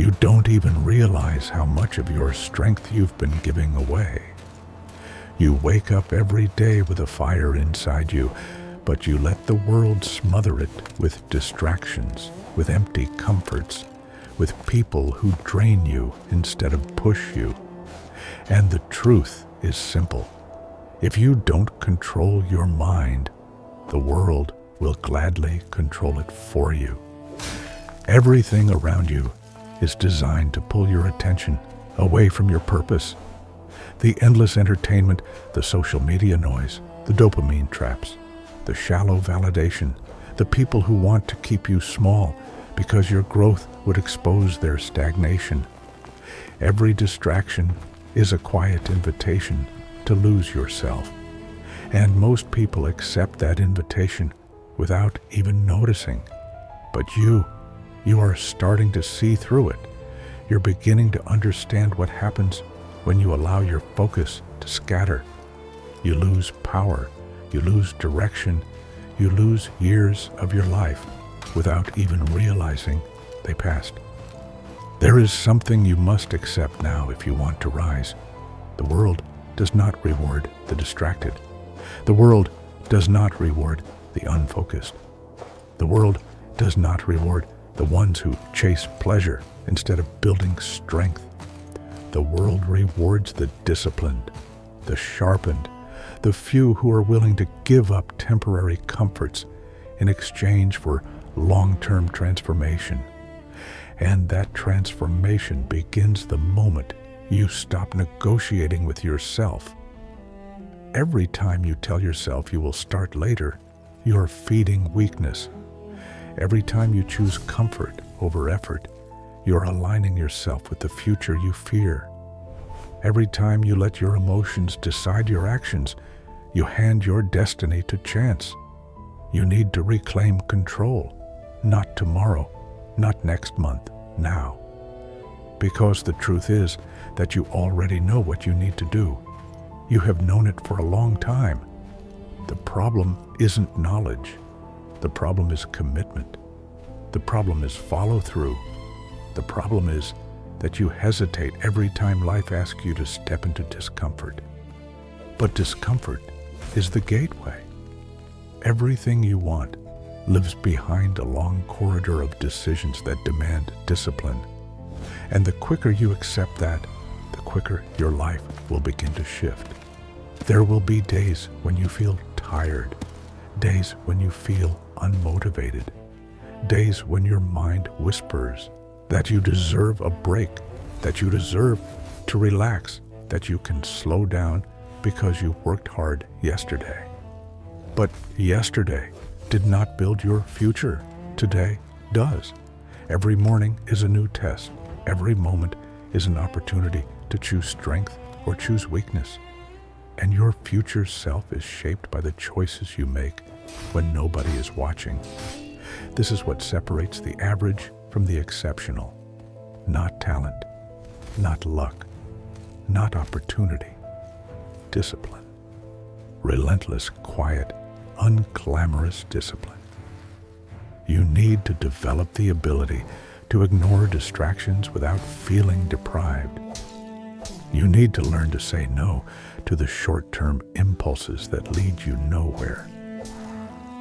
You don't even realize how much of your strength you've been giving away. You wake up every day with a fire inside you, but you let the world smother it with distractions, with empty comforts, with people who drain you instead of push you. And the truth is simple. If you don't control your mind, the world will gladly control it for you. Everything around you is designed to pull your attention away from your purpose. The endless entertainment, the social media noise, the dopamine traps, the shallow validation, the people who want to keep you small because your growth would expose their stagnation. Every distraction is a quiet invitation to lose yourself. And most people accept that invitation without even noticing. But you are starting to see through it. You're beginning to understand what happens when you allow your focus to scatter. You lose power, you lose direction, you lose years of your life without even realizing they passed. There is something you must accept now if you want to rise. The world does not reward the distracted. The world does not reward the unfocused. The world does not reward the ones who chase pleasure instead of building strength. The world rewards the disciplined, the sharpened, the few who are willing to give up temporary comforts in exchange for long-term transformation. And that transformation begins the moment you stop negotiating with yourself. Every time you tell yourself you will start later, you're feeding weakness. Every time you choose comfort over effort, you're aligning yourself with the future you fear. Every time you let your emotions decide your actions, you hand your destiny to chance. You need to reclaim control, not tomorrow, not next month, now. Because the truth is that you already know what you need to do. You have known it for a long time. The problem isn't knowledge. The problem is commitment. The problem is follow-through. The problem is that you hesitate every time life asks you to step into discomfort. But discomfort is the gateway. Everything you want lives behind a long corridor of decisions that demand discipline. And the quicker you accept that, the quicker your life will begin to shift. There will be days when you feel tired, days when you feel unmotivated, days when your mind whispers that you deserve a break, that you deserve to relax, that you can slow down because you worked hard yesterday. But yesterday did not build your future. Today does. Every morning is a new test. Every moment is an opportunity to choose strength or choose weakness. And your future self is shaped by the choices you make when nobody is watching. This is what separates the average from the exceptional. Not talent, not luck, not opportunity. Discipline. Relentless, quiet, unglamorous discipline. You need to develop the ability to ignore distractions without feeling deprived. You need to learn to say no to the short-term impulses that lead you nowhere.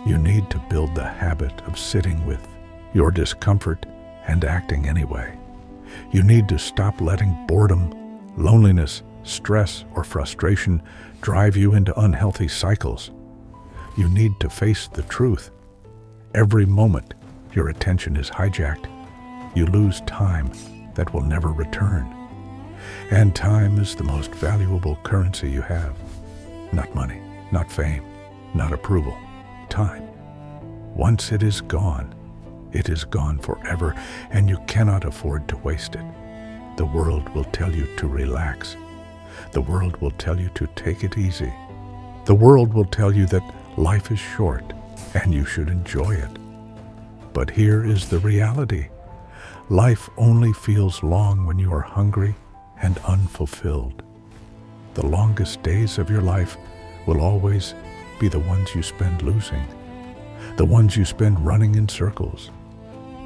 You need to build the habit of sitting with your discomfort and acting anyway. You need to stop letting boredom, loneliness, stress, or frustration drive you into unhealthy cycles. You need to face the truth. Every moment your attention is hijacked, you lose time that will never return. And time is the most valuable currency you have. Not money, not fame, not approval. Time. Once it is gone forever, and you cannot afford to waste it. The world will tell you to relax. The world will tell you to take it easy. The world will tell you that life is short and you should enjoy it. But here is the reality. Life only feels long when you are hungry and unfulfilled. The longest days of your life will always be the ones you spend losing, the ones you spend running in circles,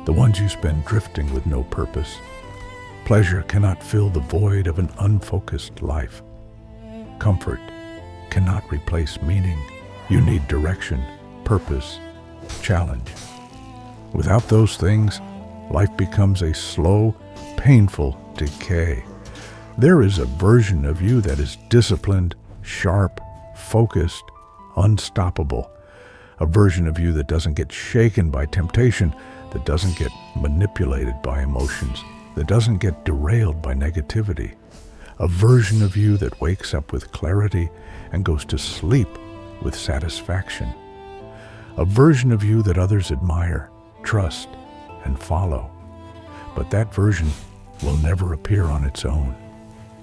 the ones you spend drifting with no purpose, Pleasure cannot fill the void of an unfocused life. Comfort cannot replace meaning. You need direction, purpose, challenge. Without those things, life becomes a slow, painful decay. There is a version of you that is disciplined, sharp, focused, unstoppable. A version of you that doesn't get shaken by temptation, that doesn't get manipulated by emotions, that doesn't get derailed by negativity. A version of you that wakes up with clarity and goes to sleep with satisfaction. A version of you that others admire, trust, and follow. But that version will never appear on its own.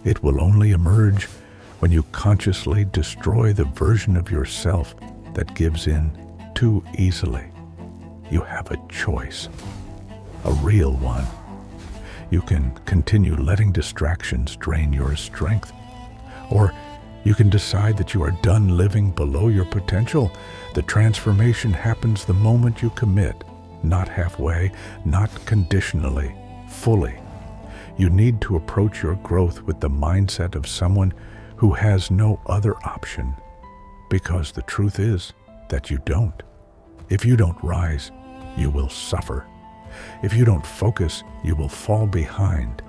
It will only emerge when you consciously destroy the version of yourself that gives in too easily. You have a choice, a real one. You can continue letting distractions drain your strength, or you can decide that you are done living below your potential. The transformation happens the moment you commit, not halfway, not conditionally, fully. You need to approach your growth with the mindset of someone who has no other option, because the truth is that you don't. If you don't rise, you will suffer. If you don't focus, you will fall behind.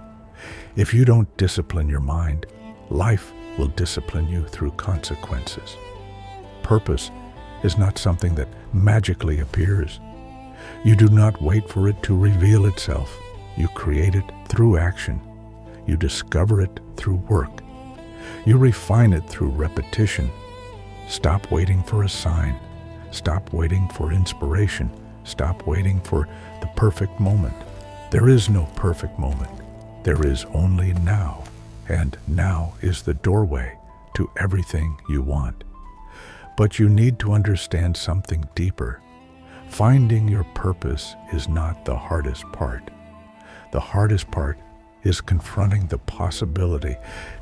If you don't discipline your mind, life will discipline you through consequences. Purpose is not something that magically appears. You do not wait for it to reveal itself. You create it through action. You discover it through work. You refine it through repetition. Stop waiting for a sign. Stop waiting for inspiration. Stop waiting for the perfect moment. There is no perfect moment. There is only now. And now is the doorway to everything you want. But you need to understand something deeper. Finding your purpose is not the hardest part. The hardest part is confronting the possibility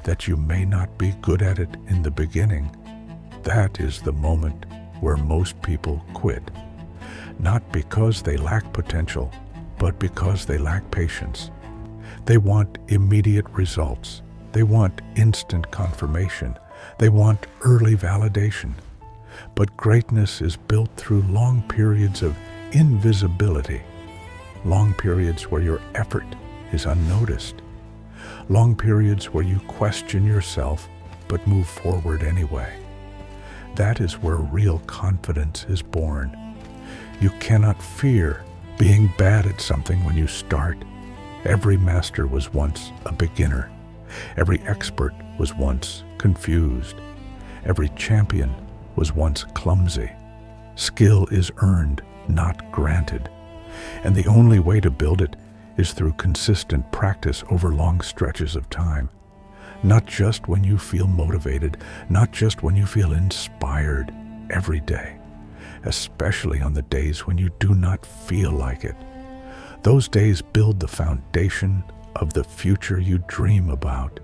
that you may not be good at it in the beginning. That is the moment where most people quit. Not because they lack potential, but because they lack patience. They want immediate results. They want instant confirmation. They want early validation. But greatness is built through long periods of invisibility, long periods where your effort is unnoticed, long periods where you question yourself but move forward anyway. That is where real confidence is born. You cannot fear being bad at something when you start. Every master was once a beginner. Every expert was once confused. Every champion was once clumsy. Skill is earned, not granted. And the only way to build it is through consistent practice over long stretches of time. Not just when you feel motivated, not just when you feel inspired, every day. Especially on the days when you do not feel like it. Those days build the foundation of the future you dream about.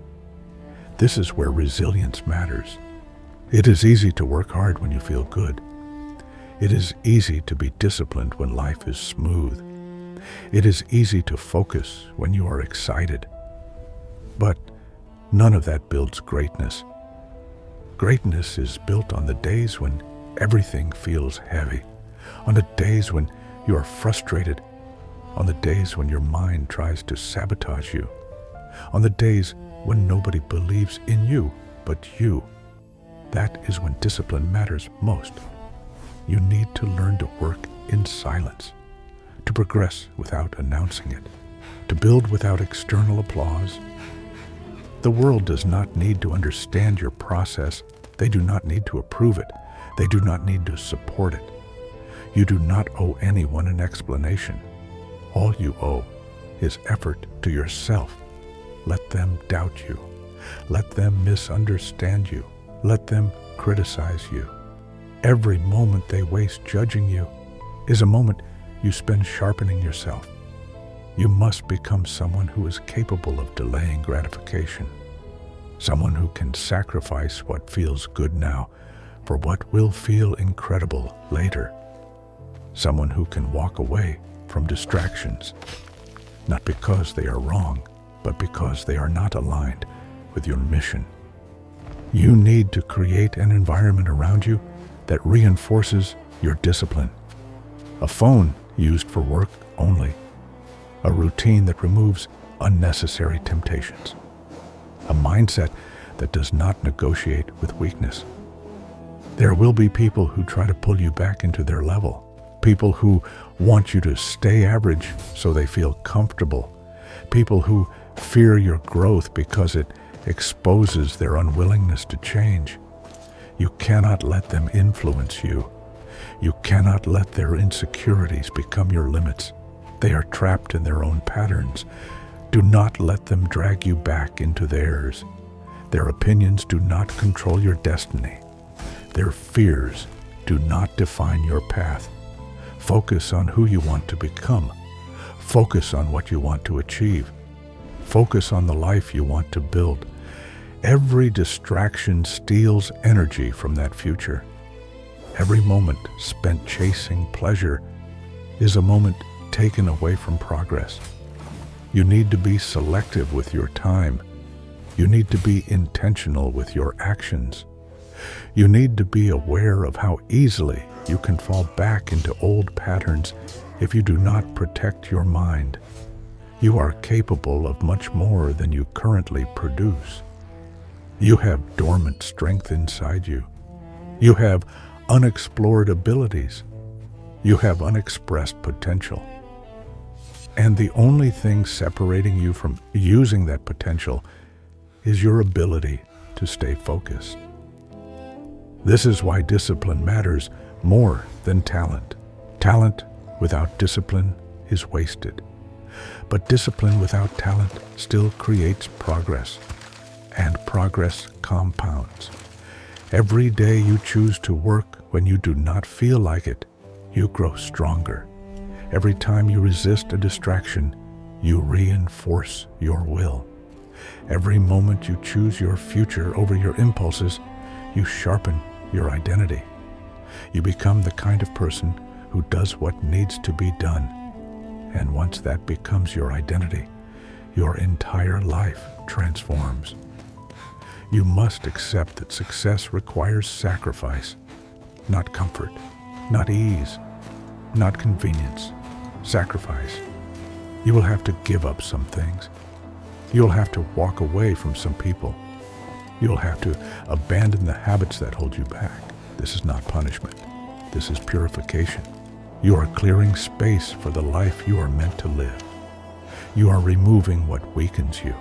This is where resilience matters. It is easy to work hard when you feel good. It is easy to be disciplined when life is smooth. It is easy to focus when you are excited. But none of that builds greatness. Greatness is built on the days when everything feels heavy, on the days when you are frustrated, on the days when your mind tries to sabotage you, on the days when nobody believes in you but you. That is when discipline matters most. You need to learn to work in silence, to progress without announcing it, to build without external applause. The world does not need to understand your process. They do not need to approve it. They do not need to support it. You do not owe anyone an explanation. All you owe is effort to yourself. Let them doubt you. Let them misunderstand you. Let them criticize you. Every moment they waste judging you is a moment you spend sharpening yourself. You must become someone who is capable of delaying gratification, someone who can sacrifice what feels good now for what will feel incredible later, someone who can walk away from distractions, not because they are wrong, but because they are not aligned with your mission. You need to create an environment around you that reinforces your discipline. A phone used for work only. A routine that removes unnecessary temptations. A mindset that does not negotiate with weakness. There will be people who try to pull you back into their level. People who want you to stay average so they feel comfortable. People who fear your growth because it exposes their unwillingness to change. You cannot let them influence you. You cannot let their insecurities become your limits. They are trapped in their own patterns. Do not let them drag you back into theirs. Their opinions do not control your destiny. Their fears do not define your path. Focus on who you want to become. Focus on what you want to achieve. Focus on the life you want to build. Every distraction steals energy from that future. Every moment spent chasing pleasure is a moment taken away from progress. You need to be selective with your time. You need to be intentional with your actions. You need to be aware of how easily you can fall back into old patterns if you do not protect your mind. You are capable of much more than you currently produce. You have dormant strength inside you. You have unexplored abilities. You have unexpressed potential. And the only thing separating you from using that potential is your ability to stay focused. This is why discipline matters more than talent. Talent without discipline is wasted. But discipline without talent still creates progress, and progress compounds. Every day you choose to work when you do not feel like it, you grow stronger. Every time you resist a distraction, you reinforce your will. Every moment you choose your future over your impulses, you sharpen your identity. You become the kind of person who does what needs to be done. And once that becomes your identity, your entire life transforms. You must accept that success requires sacrifice, not comfort, not ease, not convenience. Sacrifice. You will have to give up some things. You'll have to walk away from some people. You'll have to abandon the habits that hold you back. This is not punishment. This is purification. You are clearing space for the life you are meant to live. You are removing what weakens you.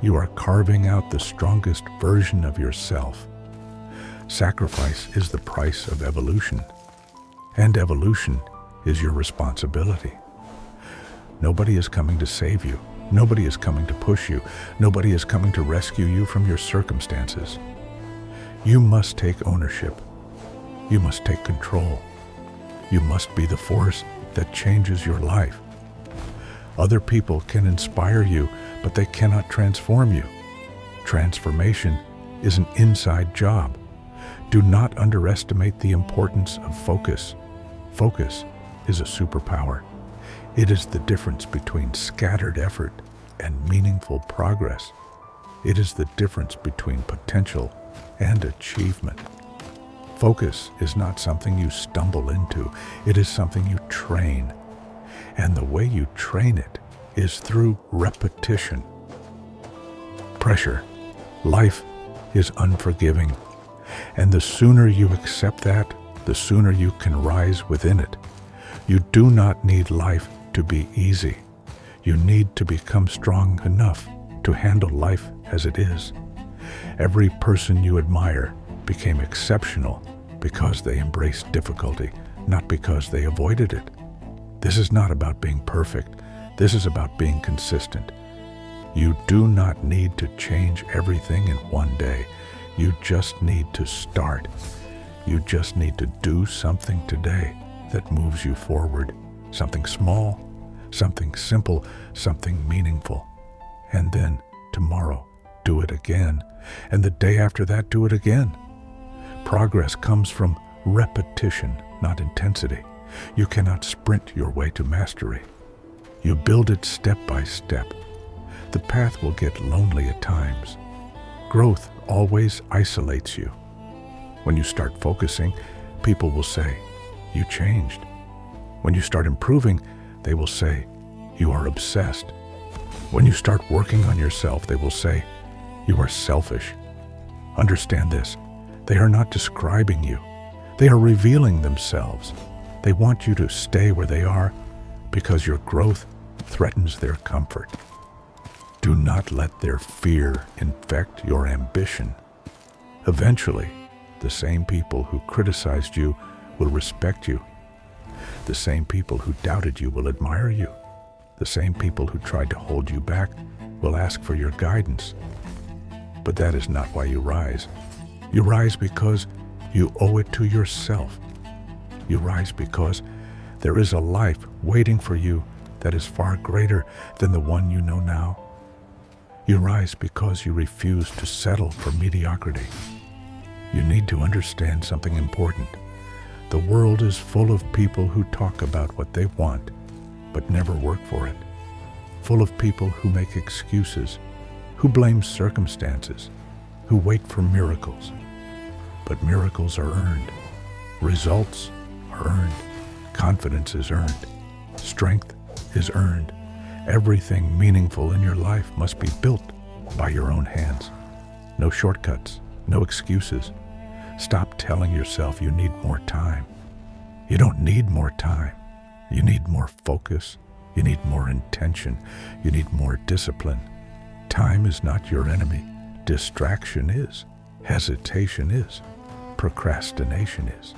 You are carving out the strongest version of yourself. Sacrifice is the price of evolution, and evolution is your responsibility. Nobody is coming to save you. Nobody is coming to push you. Nobody is coming to rescue you from your circumstances. You must take ownership. You must take control. You must be the force that changes your life. Other people can inspire you, but they cannot transform you. Transformation is an inside job. Do not underestimate the importance of focus. Focus is a superpower. It is the difference between scattered effort and meaningful progress. It is the difference between potential and achievement. Focus is not something you stumble into. It is something you train. And the way you train it is through repetition. Pressure. Life is unforgiving. And the sooner you accept that, the sooner you can rise within it. You do not need life to be easy. You need to become strong enough to handle life as it is. Every person you admire became exceptional because they embraced difficulty, not because they avoided it. This is not about being perfect. This is about being consistent. You do not need to change everything in one day. You just need to start. You just need to do something today that moves you forward. Something small, something simple, something meaningful. And then tomorrow, do it again. And the day after that, do it again. Progress comes from repetition, not intensity. You cannot sprint your way to mastery. You build it step by step. The path will get lonely at times. Growth always isolates you. When you start focusing, people will say, "You changed." When you start improving, they will say, "You are obsessed." When you start working on yourself, they will say, "You are selfish." Understand this. They are not describing you. They are revealing themselves. They want you to stay where they are because your growth threatens their comfort. Do not let their fear infect your ambition. Eventually, the same people who criticized you will respect you. The same people who doubted you will admire you. The same people who tried to hold you back will ask for your guidance. But that is not why you rise. You rise because you owe it to yourself. You rise because there is a life waiting for you that is far greater than the one you know now. You rise because you refuse to settle for mediocrity. You need to understand something important. The world is full of people who talk about what they want, but never work for it. Full of people who make excuses, who blame circumstances, who wait for miracles. But miracles are earned. Results are earned. Confidence is earned. Strength is earned. Everything meaningful in your life must be built by your own hands. No shortcuts, no excuses. Stop telling yourself you need more time. You don't need more time. You need more focus. You need more intention. You need more discipline. Time is not your enemy. Distraction is. Hesitation is. Procrastination is.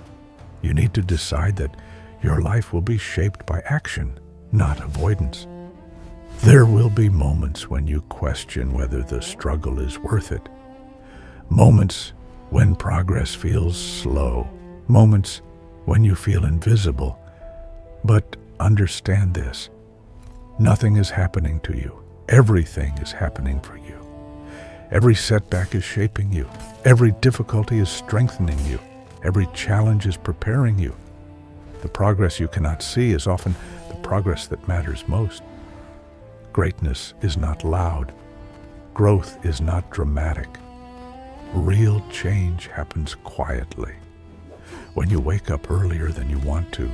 You need to decide that your life will be shaped by action, not avoidance. There will be moments when you question whether the struggle is worth it. Moments when progress feels slow. Moments when you feel invisible. But understand this. Nothing is happening to you. Everything is happening for you. Every setback is shaping you. Every difficulty is strengthening you. Every challenge is preparing you. The progress you cannot see is often the progress that matters most. Greatness is not loud. Growth is not dramatic. Real change happens quietly. When you wake up earlier than you want to.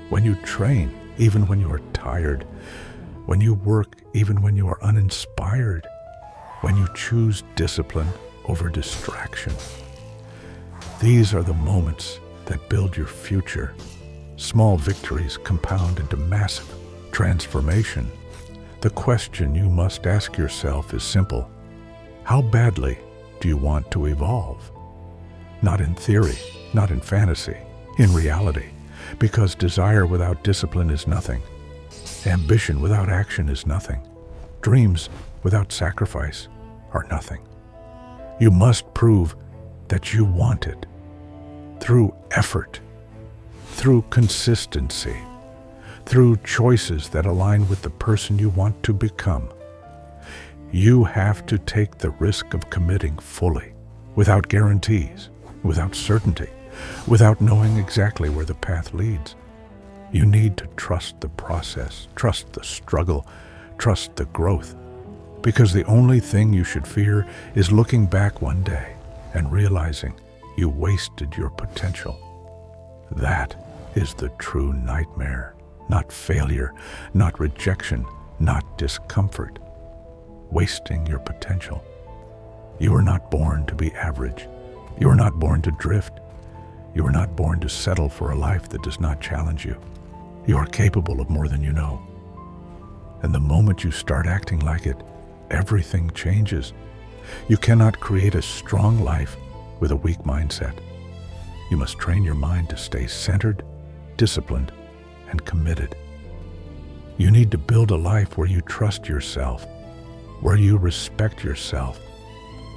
When you train even when you are tired. When you work even when you are uninspired. When you choose discipline over distraction. These are the moments that build your future. Small victories compound into massive transformation. The question you must ask yourself is simple. How badly do you want to evolve? Not in theory, not in fantasy, in reality, because desire without discipline is nothing. Ambition without action is nothing. Dreams without sacrifice are nothing. You must prove that you want it through effort, through consistency, through choices that align with the person you want to become. You have to take the risk of committing fully, without guarantees, without certainty, without knowing exactly where the path leads. You need to trust the process, trust the struggle, trust the growth, because the only thing you should fear is looking back one day and realizing you wasted your potential. That is the true nightmare, not failure, not rejection, not discomfort. Wasting your potential. You were not born to be average. You were not born to drift. You were not born to settle for a life that does not challenge you. You are capable of more than you know. And the moment you start acting like it, everything changes. You cannot create a strong life with a weak mindset. You must train your mind to stay centered, disciplined, and committed. You need to build a life where you trust yourself, where you respect yourself,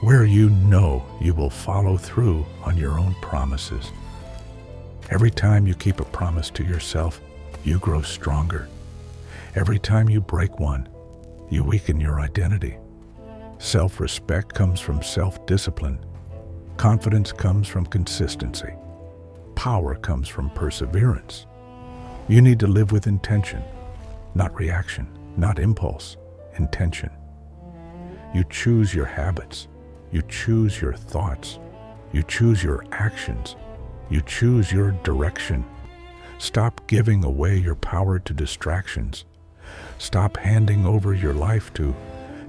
where you know you will follow through on your own promises. Every time you keep a promise to yourself, you grow stronger. Every time you break one, you weaken your identity. Self-respect comes from self-discipline. Confidence comes from consistency. Power comes from perseverance. You need to live with intention, not reaction, not impulse, intention. You choose your habits. You choose your thoughts. You choose your actions. You choose your direction. Stop giving away your power to distractions. Stop handing over your life to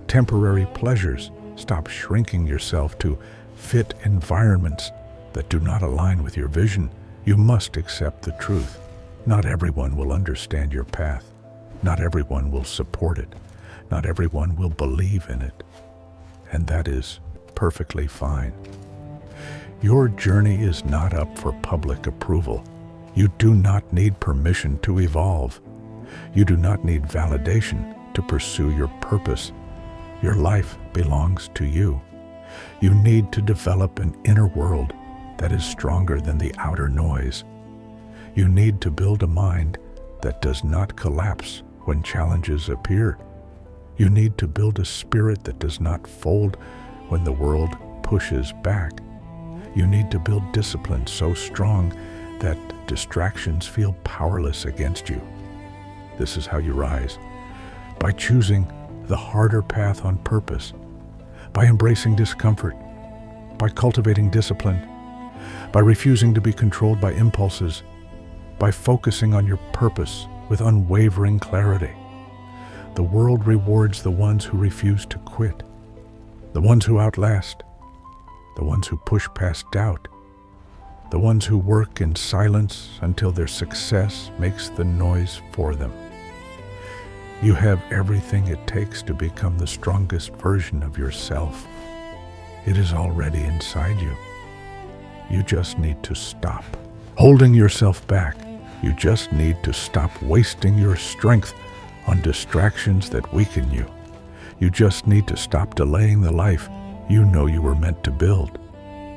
temporary pleasures. Stop shrinking yourself to fit environments that do not align with your vision. You must accept the truth. Not everyone will understand your path. Not everyone will support it. Not everyone will believe in it. And that is perfectly fine. Your journey is not up for public approval. You do not need permission to evolve. You do not need validation to pursue your purpose. Your life belongs to you. You need to develop an inner world that is stronger than the outer noise. You need to build a mind that does not collapse when challenges appear. You need to build a spirit that does not fold when the world pushes back. You need to build discipline so strong that distractions feel powerless against you. This is how you rise: by choosing the harder path on purpose, by embracing discomfort, by cultivating discipline, by refusing to be controlled by impulses, by focusing on your purpose with unwavering clarity. The world rewards the ones who refuse to quit, the ones who outlast, the ones who push past doubt, the ones who work in silence until their success makes the noise for them. You have everything it takes to become the strongest version of yourself. It is already inside you. You just need to stop holding yourself back. You just need to stop wasting your strength on distractions that weaken you. You just need to stop delaying the life you know you were meant to build.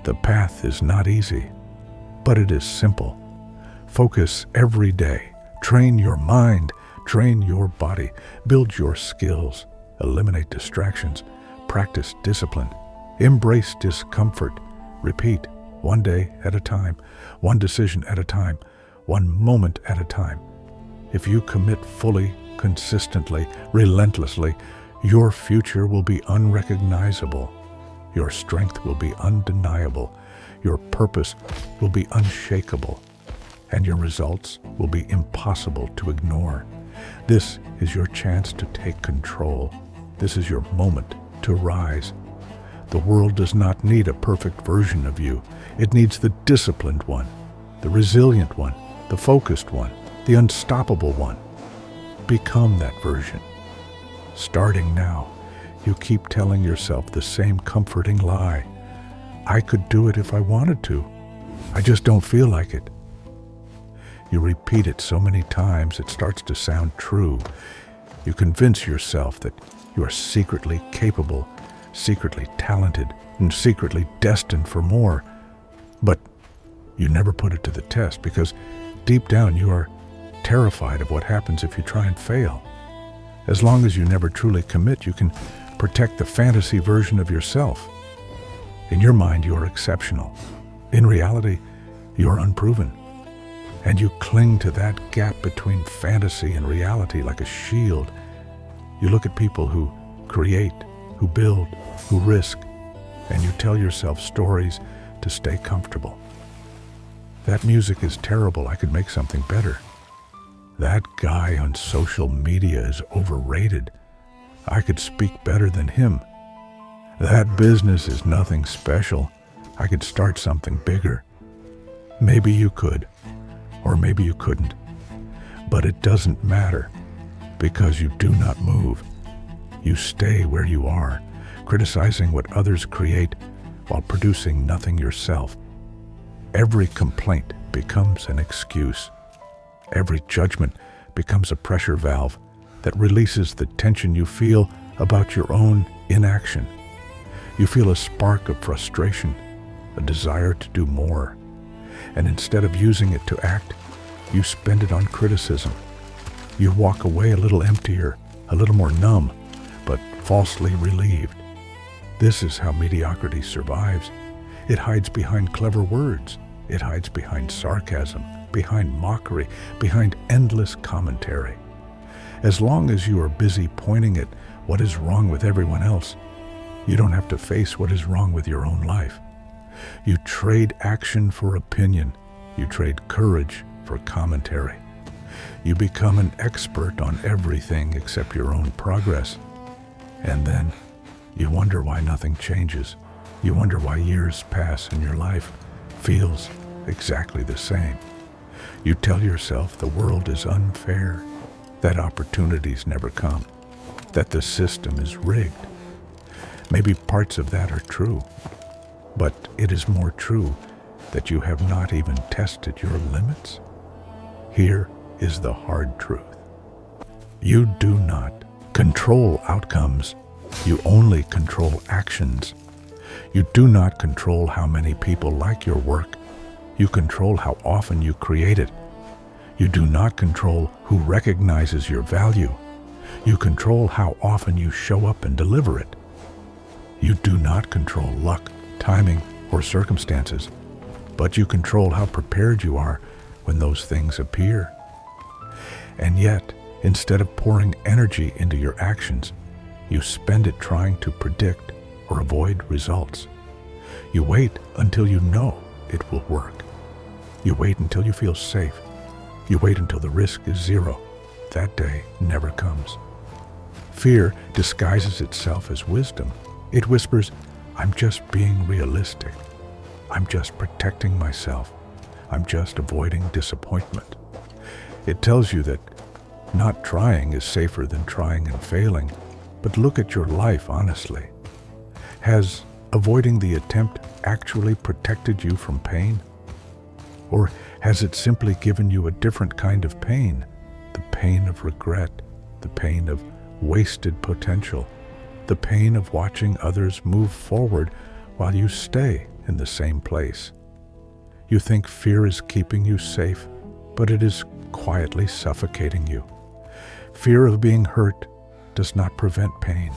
The path is not easy, but it is simple. Focus every day. Train your mind. Train your body. Build your skills. Eliminate distractions. Practice discipline. Embrace discomfort. Repeat, one day at a time, one decision at a time, one moment at a time. If you commit fully, consistently, relentlessly, your future will be unrecognizable. Your strength will be undeniable. Your purpose will be unshakable. And your results will be impossible to ignore. This is your chance to take control. This is your moment to rise. The world does not need a perfect version of you. It needs the disciplined one, the resilient one, the focused one, the unstoppable one. Become that version. Starting now, you keep telling yourself the same comforting lie. I could do it if I wanted to. I just don't feel like it. You repeat it so many times it starts to sound true. You convince yourself that you are secretly capable, secretly talented, and secretly destined for more. But you never put it to the test because deep down you are terrified of what happens if you try and fail. As long as you never truly commit, you can protect the fantasy version of yourself. In your mind, you are exceptional. In reality, you are unproven. And you cling to that gap between fantasy and reality like a shield. You look at people who create, who build, who risk, and you tell yourself stories to stay comfortable. That music is terrible. I could make something better. That guy on social media is overrated. I could speak better than him. That business is nothing special. I could start something bigger. Maybe you could, or maybe you couldn't. But it doesn't matter, because you do not move. You stay where you are, criticizing what others create while producing nothing yourself. Every complaint becomes an excuse. Every judgment becomes a pressure valve that releases the tension you feel about your own inaction. You feel a spark of frustration, a desire to do more. And instead of using it to act, you spend it on criticism. You walk away a little emptier, a little more numb, but falsely relieved. This is how mediocrity survives. It hides behind clever words. It hides behind sarcasm, behind mockery, behind endless commentary. As long as you are busy pointing at what is wrong with everyone else, You don't have to face what is wrong with your own life. You trade action for opinion. You trade courage for commentary. You become an expert on everything except your own progress. And then you wonder why nothing changes. You wonder why years pass and your life feels exactly the same. You tell yourself the world is unfair, that opportunities never come, that the system is rigged. Maybe parts of that are true, but it is more true that you have not even tested your limits. Here is the hard truth. You do not control outcomes. You only control actions. You do not control how many people like your work. You control how often you create it. You do not control who recognizes your value. You control how often you show up and deliver it. You do not control luck, timing, or circumstances, but you control how prepared you are when those things appear. And yet, instead of pouring energy into your actions, you spend it trying to predict or avoid results. You wait until you know it will work. You wait until you feel safe. You wait until the risk is zero. That day never comes. Fear disguises itself as wisdom. It whispers, "I'm just being realistic. I'm just protecting myself. I'm just avoiding disappointment." It tells you that not trying is safer than trying and failing. But look at your life honestly. Has avoiding the attempt actually protected you from pain? Or has it simply given you a different kind of pain? The pain of regret, the pain of wasted potential, the pain of watching others move forward while you stay in the same place. You think fear is keeping you safe, but it is quietly suffocating you. Fear of being hurt does not prevent pain.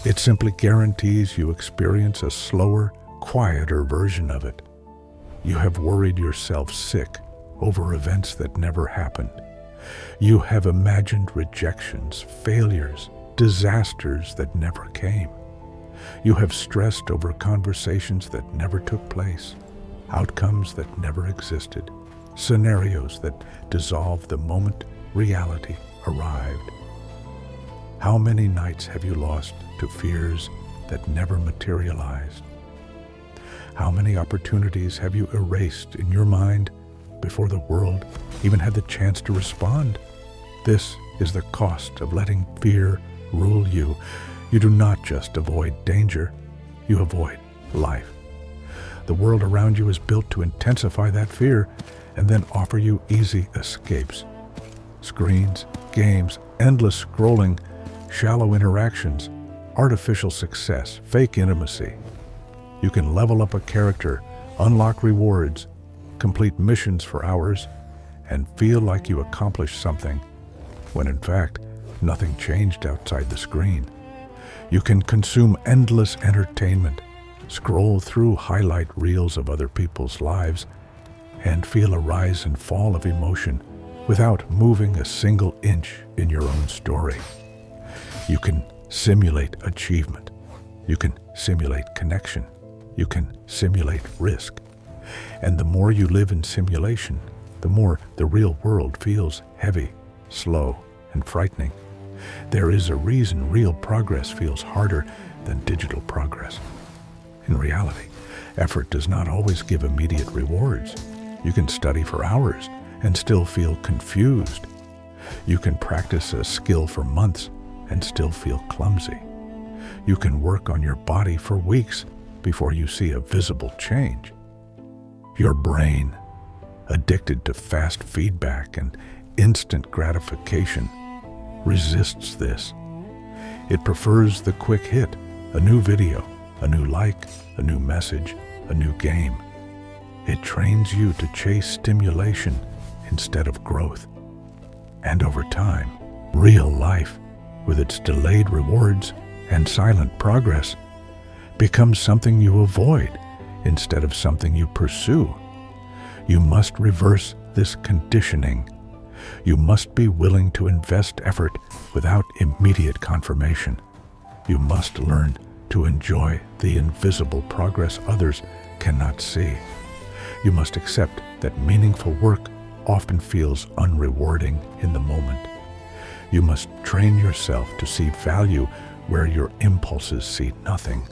It simply guarantees you experience a slower, quieter version of it. You have worried yourself sick over events that never happened. You have imagined rejections, failures, disasters that never came. You have stressed over conversations that never took place, outcomes that never existed, scenarios that dissolved the moment reality arrived. How many nights have you lost to fears that never materialized? How many opportunities have you erased in your mind before the world even had the chance to respond? This is the cost of letting fear rule you. You do not just avoid danger, you avoid life. The world around you is built to intensify that fear and then offer you easy escapes. Screens, games, endless scrolling, shallow interactions, artificial success, fake intimacy. You can level up a character, unlock rewards, complete missions for hours, and feel like you accomplished something, when in fact, nothing changed outside the screen. You can consume endless entertainment, scroll through highlight reels of other people's lives, and feel a rise and fall of emotion without moving a single inch in your own story. You can simulate achievement. You can simulate connection. You can simulate risk. And the more you live in simulation, the more the real world feels heavy, slow, and frightening. There is a reason real progress feels harder than digital progress. In reality, effort does not always give immediate rewards. You can study for hours and still feel confused. You can practice a skill for months and still feel clumsy. You can work on your body for weeks before you see a visible change. Your brain, addicted to fast feedback and instant gratification, resists this. It prefers the quick hit, a new video, a new like, a new message, a new game. It trains you to chase stimulation instead of growth. And over time, real life, with its delayed rewards and silent progress, becomes something you avoid instead of something you pursue. You must reverse this conditioning. You must be willing to invest effort without immediate confirmation. You must learn to enjoy the invisible progress others cannot see. You must accept that meaningful work often feels unrewarding in the moment. You must train yourself to see value where your impulses see nothing.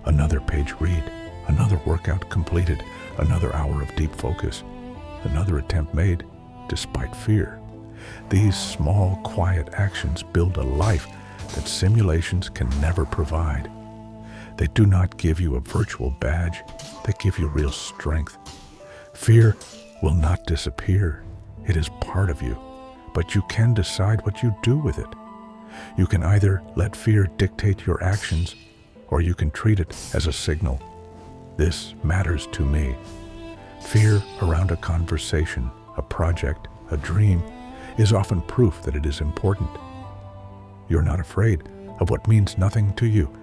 Another page read, another workout completed, another hour of deep focus, another attempt made despite fear. These small, quiet actions build a life that simulations can never provide. They do not give you a virtual badge, they give you real strength. Fear will not disappear. It is part of you, but you can decide what you do with it. You can either let fear dictate your actions, or you can treat it as a signal. This matters to me. Fear around a conversation, a project, a dream, is often proof that it is important. You're not afraid of what means nothing to you,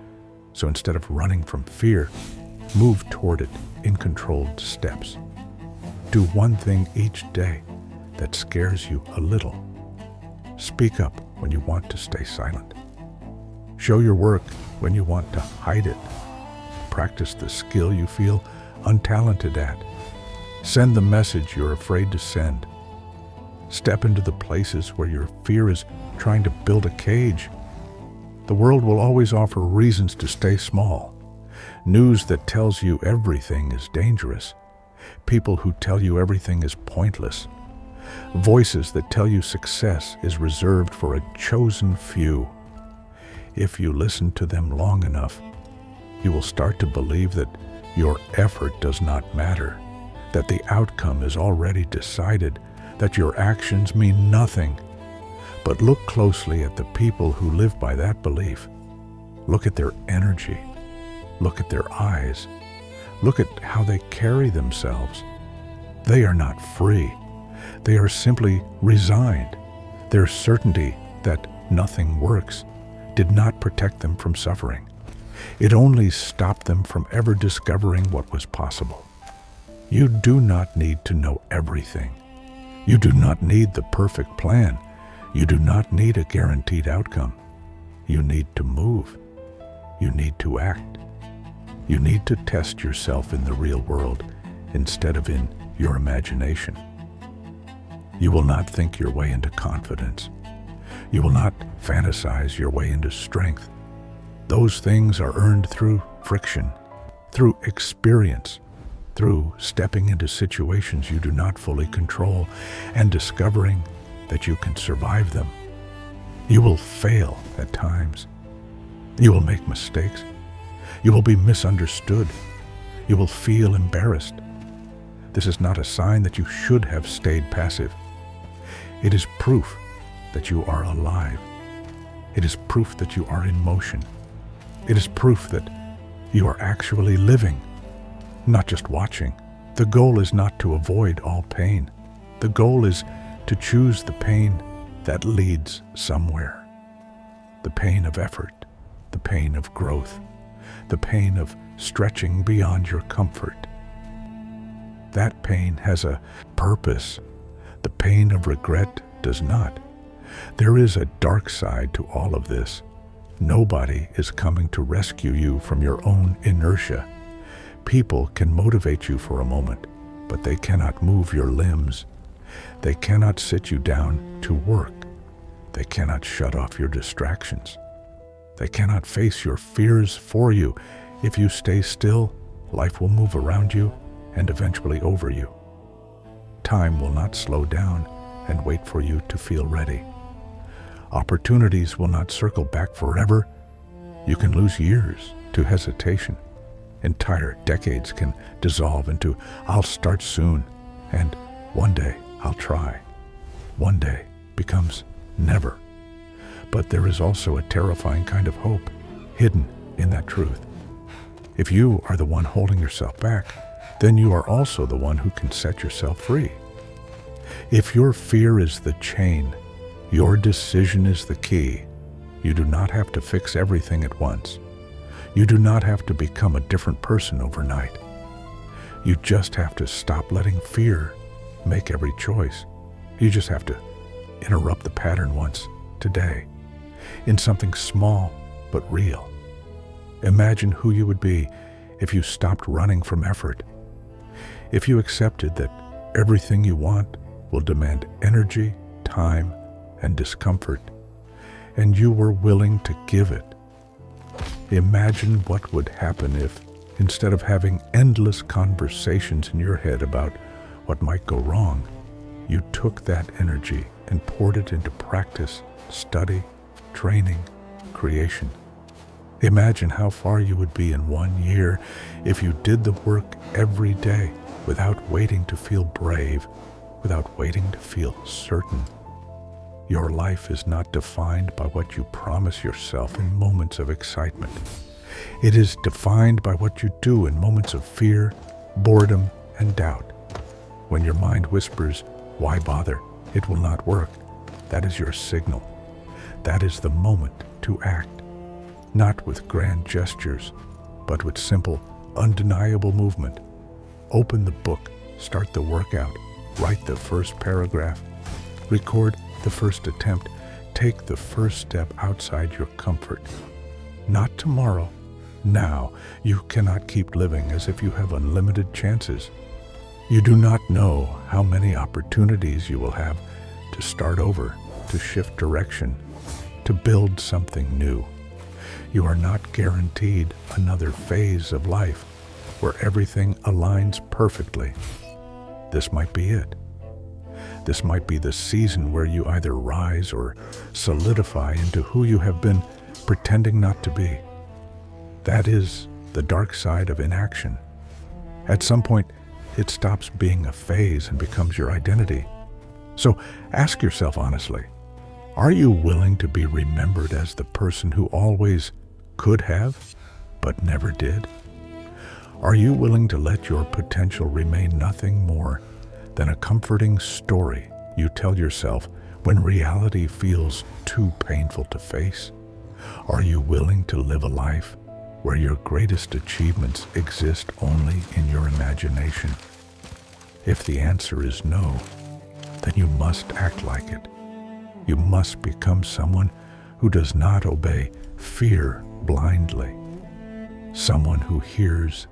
so instead of running from fear, move toward it in controlled steps. Do one thing each day that scares you a little. Speak up when you want to stay silent. Show your work when you want to hide it. Practice the skill you feel untalented at. Send the message you're afraid to send. Step into the places where your fear is trying to build a cage. The world will always offer reasons to stay small. News that tells you everything is dangerous. People who tell you everything is pointless. Voices that tell you success is reserved for a chosen few. If you listen to them long enough, you will start to believe that your effort does not matter, that the outcome is already decided, that your actions mean nothing. But look closely at the people who live by that belief. Look at their energy. Look at their eyes. Look at how they carry themselves. They are not free. They are simply resigned. Their certainty that nothing works did not protect them from suffering. It only stopped them from ever discovering what was possible. You do not need to know everything. You do not need the perfect plan. You do not need a guaranteed outcome. You need to move. You need to act. You need to test yourself in the real world instead of in your imagination. You will not think your way into confidence. You will not fantasize your way into strength. Those things are earned through friction, through experience, through stepping into situations you do not fully control and discovering that you can survive them. You will fail at times. You will make mistakes. You will be misunderstood. You will feel embarrassed. This is not a sign that you should have stayed passive. It is proof that you are alive. It is proof that you are in motion. It is proof that you are actually living, not just watching. The goal is not to avoid all pain. The goal is to choose the pain that leads somewhere. The pain of effort, the pain of growth, the pain of stretching beyond your comfort. That pain has a purpose. The pain of regret does not. There is a dark side to all of this. Nobody is coming to rescue you from your own inertia. People can motivate you for a moment, but they cannot move your limbs. They cannot sit you down to work. They cannot shut off your distractions. They cannot face your fears for you. If you stay still, life will move around you and eventually over you. Time will not slow down and wait for you to feel ready. Opportunities will not circle back forever. You can lose years to hesitation. Entire decades can dissolve into "I'll start soon" and "one day I'll try." One day becomes never. But there is also a terrifying kind of hope hidden in that truth. If you are the one holding yourself back, then you are also the one who can set yourself free. If your fear is the chain, your decision is the key. You do not have to fix everything at once. You do not have to become a different person overnight. You just have to stop letting fear make every choice. You just have to interrupt the pattern once today in something small but real. Imagine who you would be if you stopped running from effort. If you accepted that everything you want will demand energy, time, and discomfort, and you were willing to give it. Imagine what would happen if, instead of having endless conversations in your head about what might go wrong, you took that energy and poured it into practice, study, training, creation. Imagine how far you would be in 1 year if you did the work every day without waiting to feel brave, without waiting to feel certain. Your life is not defined by what you promise yourself in moments of excitement. It is defined by what you do in moments of fear, boredom, and doubt. When your mind whispers, "Why bother? It will not work," that is your signal. That is the moment to act, not with grand gestures, but with simple, undeniable movement. Open the book, start the workout, write the first paragraph, record the first attempt, take the first step outside your comfort. Not tomorrow, now. You cannot keep living as if you have unlimited chances. You do not know how many opportunities you will have to start over, to shift direction, to build something new. You are not guaranteed another phase of life where everything aligns perfectly. This might be it. This might be the season where you either rise or solidify into who you have been pretending not to be. That is the dark side of inaction. At some point, it stops being a phase and becomes your identity. So ask yourself honestly, are you willing to be remembered as the person who always could have, but never did? Are you willing to let your potential remain nothing more than a comforting story you tell yourself when reality feels too painful to face? Are you willing to live a life where your greatest achievements exist only in your imagination? If the answer is no, then you must act like it. You must become someone who does not obey fear blindly, someone who hears